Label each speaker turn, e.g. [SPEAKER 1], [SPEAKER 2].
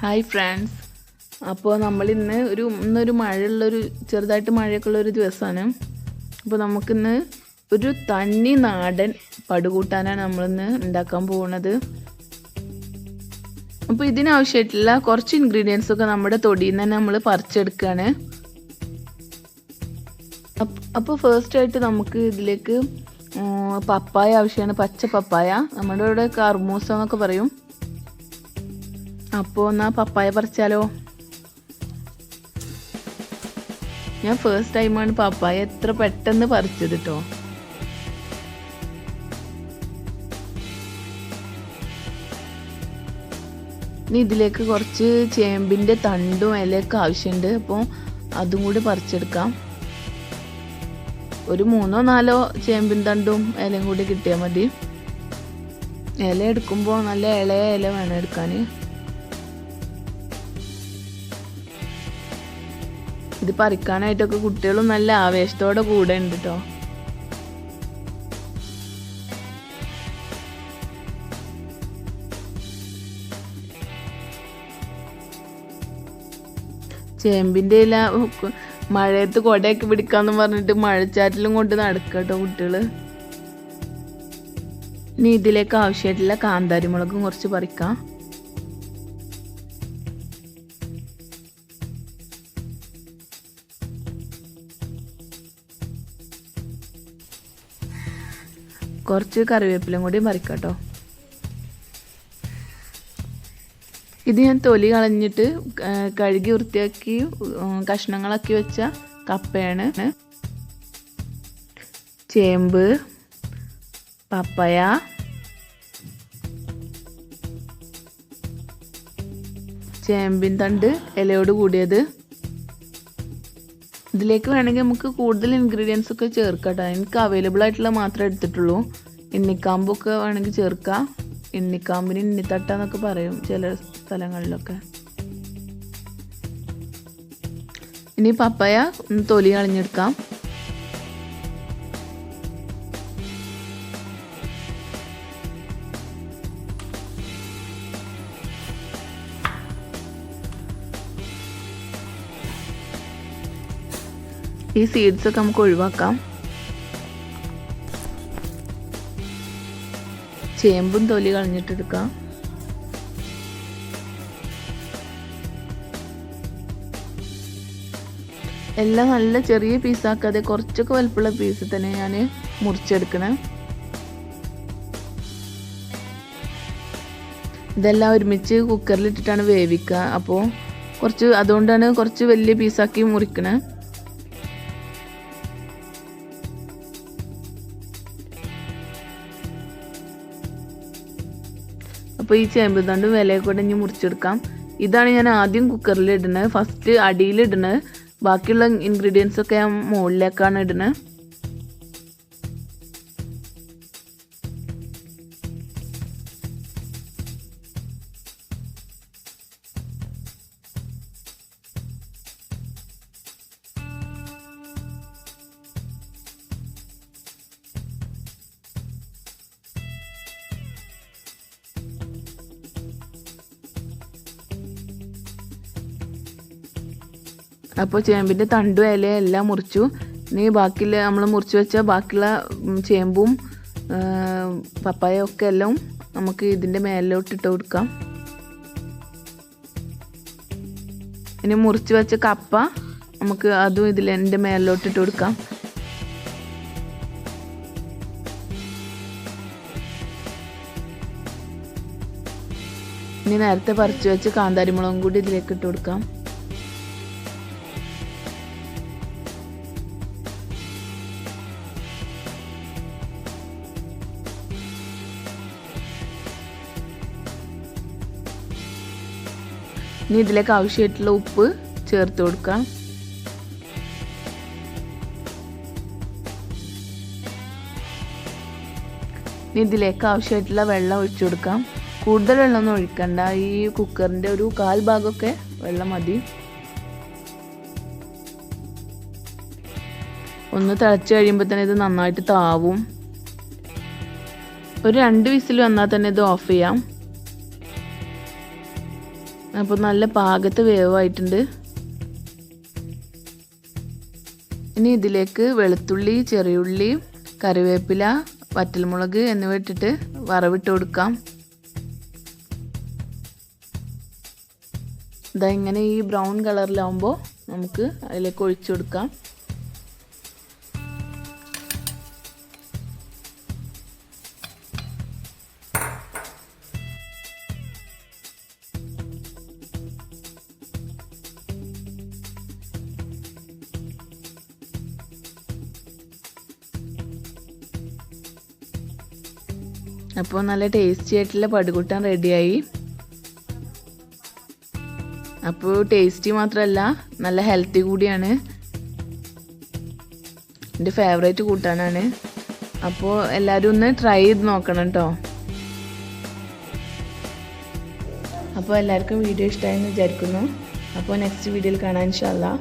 [SPEAKER 1] Hi friends. അപ്പോൾ നമ്മളിന്ന് ഇന്നൊരു ചെറുതായിട്ട് മഴയൊക്കെ ഉള്ളൊരു ദിവസമാണ്. അപ്പോൾ നമുക്കിന്ന് ഒരു തനി നാടൻ പടുകൂട്ടാനാണ് നമ്മളിന്ന് ഉണ്ടാക്കാൻ പോകുന്നത്. അപ്പോൾ ഇതിനാവശ്യമായിട്ടുള്ള കുറച്ച് ഇൻഗ്രീഡിയൻസൊക്കെ നമ്മുടെ തൊടിയിൽ നിന്ന് തന്നെ നമ്മൾ പറിച്ചെടുക്കുകയാണ്. അപ്പോൾ ഫസ്റ്റായിട്ട് നമുക്ക് ഇതിലേക്ക് പപ്പായ ആവശ്യമാണ്. പച്ച പപ്പായ, നമ്മുടെ ഇവിടെ കർമൂസ എന്നൊക്കെ പറയും. അപ്പോൾ എന്നാൽ പപ്പായ പറിച്ചാലോ? ഞാൻ ഫസ്റ്റ് ടൈമാണ് പപ്പായ എത്ര പെട്ടെന്ന് പറിച്ചത് കേട്ടോ. ഇനി ഇതിലേക്ക് കുറച്ച് ചേമ്പിൻ്റെ തണ്ടും ഇലയൊക്കെ ആവശ്യമുണ്ട്. അപ്പോൾ അതും കൂടി പറിച്ചെടുക്കാം. ഒരു 3-4 ചേമ്പിൻ തണ്ടും ഇലയും കൂടി കിട്ടിയാൽ മതി. ഇല എടുക്കുമ്പോൾ നല്ല ഇളയ ഇല വേണം എടുക്കാൻ. ഇത് പറിക്കാനായിട്ടൊക്കെ കുട്ടികളും നല്ല ആവേശത്തോടെ കൂടെ ഉണ്ട് കേട്ടോ. ചേമ്പിൻ്റെ ഇല മഴയത്ത് കൊടയൊക്കെ പിടിക്കാന്ന് പറഞ്ഞിട്ട് മഴച്ചാറ്റിലും കൊണ്ട് നടക്കട്ടോ കുട്ടികള്. ഇനി ഇതിലേക്ക് ആവശ്യമായിട്ടുള്ള കാന്താരി മുളകും കുറച്ച് പറിക്കാം. കുറച്ച് കറിവേപ്പിലും കൂടി പറിക്കാട്ടോ. ഇത് ഞാൻ തൊലി കളഞ്ഞിട്ട് കഴുകി വൃത്തിയാക്കി കഷ്ണങ്ങളാക്കി വെച്ച കപ്പയാണ്. ചേമ്പ്, പപ്പായ, ചേമ്പിൻ തണ്ട് ഇലയോട് കൂടിയത്. ഇതിലേക്ക് വേണമെങ്കിൽ നമുക്ക് കൂടുതൽ ഇൻഗ്രീഡിയൻസ് ഒക്കെ ചേർക്കാം കേട്ടോ. എനിക്ക് അവൈലബിൾ ആയിട്ടുള്ള മാത്രമേ എടുത്തിട്ടുള്ളൂ. എണ്ണിക്കാമ്പൊക്കെ വേണമെങ്കിൽ ചേർക്കാം. എണ്ണിക്കാമ്പിന് എണ്ണിത്തട്ട എന്നൊക്കെ പറയും ചില സ്ഥലങ്ങളിലൊക്കെ. ഇനി പപ്പായ തൊലി കളഞ്ഞെടുക്കാം. ഈ സീഡ്സ് ഒക്കെ നമുക്ക് ഒഴിവാക്കാം. ചേമ്പും തൊലി കളഞ്ഞിട്ടെടുക്കാം. എല്ലാം നല്ല ചെറിയ പീസാക്കാതെ കുറച്ചൊക്കെ വലുപ്പമുള്ള പീസ് തന്നെ ഞാൻ മുറിച്ചെടുക്കണേ. ഇതെല്ലാം ഒരുമിച്ച് കുക്കറിലിട്ടിട്ടാണ് വേവിക്കുക. അപ്പോൾ അതുകൊണ്ടാണ് കുറച്ച് വലിയ പീസാക്കി മുറിക്കണേ. അപ്പോൾ ഈ ചേമ്പ് തണ്ട് വിലയൊക്കെ കൂടെ ഇനി മുറിച്ചെടുക്കാം. ഇതാണ് ഞാൻ ആദ്യം കുക്കറിൽ ഇടുന്നത്. ഫസ്റ്റ് അടിയിലിടുന്നത്. ബാക്കിയുള്ള ഇൻഗ്രീഡിയൻസ് ഒക്കെ ഞാൻ മുകളിലേക്കാണ് ഇടുന്നത്. അപ്പോൾ ചേമ്പിൻ്റെ തണ്ടും ഇലയും എല്ലാം മുറിച്ചു. ഇനി ബാക്കിയുള്ള നമ്മൾ മുറിച്ച് വെച്ച ബാക്കിയുള്ള ചേമ്പും പപ്പായ ഒക്കെ എല്ലാം നമുക്ക് ഇതിൻ്റെ മേലിലോട്ട് ഇട്ട് കൊടുക്കാം. ഇനി മുറിച്ച് വെച്ച കപ്പ നമുക്ക് അതും ഇതിൻ്റെ മേലിലോട്ട് ഇട്ട് കൊടുക്കാം. ഇനി നേരത്തെ പറിച്ച് വെച്ച് കാന്താരിമുളകും കൂടി ഇതിലേക്ക് ഇട്ട് കൊടുക്കാം. ഇനി ഇതിലേക്ക് ആവശ്യമായിട്ടുള്ള ഉപ്പ് ചേർത്ത് കൊടുക്കാം. ഇനി ഇതിലേക്ക് ആവശ്യമായിട്ടുള്ള വെള്ളം ഒഴിച്ചു കൊടുക്കാം. കൂടുതൽ വെള്ളമൊന്നും ഒഴിക്കണ്ട. ഈ കുക്കറിൻ്റെ ഒരു 1/4 ഭാഗമൊക്കെ വെള്ളം മതി. ഒന്ന് തിളച്ച് കഴിയുമ്പോൾ തന്നെ ഇത് നന്നായിട്ട് താവും. ഒരു 2 വിസിൽ വന്നാൽ തന്നെ ഇത് ഓഫ് ചെയ്യാം. അപ്പോൾ നല്ല പാകത്ത് വേവായിട്ടുണ്ട്. ഇനി ഇതിലേക്ക് വെളുത്തുള്ളി, ചെറിയുള്ളി, കറിവേപ്പില, വറ്റൽമുളക് എന്നിവ ഇട്ടിട്ട് വറവിട്ട് കൊടുക്കാം. ഇതാ ഇങ്ങനെ ഈ ബ്രൗൺ കളറിലാവുമ്പോൾ നമുക്ക് അതിലേക്ക് ഒഴിച്ചു കൊടുക്കാം. അപ്പോൾ നല്ല ടേസ്റ്റി ആയിട്ടുള്ള പടുകൂട്ടാൻ റെഡിയായി. അപ്പോൾ ടേസ്റ്റി മാത്രമല്ല നല്ല ഹെൽത്തി കൂടിയാണ്. എൻ്റെ ഫേവറേറ്റ് കൂട്ടാനാണ്. അപ്പോൾ എല്ലാവരും ഒന്ന് ട്രൈ ചെയ്ത് നോക്കണം കേട്ടോ. അപ്പോൾ എല്ലാവർക്കും വീഡിയോ ഇഷ്ടമായെന്ന് വിചാരിക്കുന്നു. അപ്പോൾ നെക്സ്റ്റ് വീഡിയോയിൽ കാണാം ഇൻഷാ അല്ലാഹ്.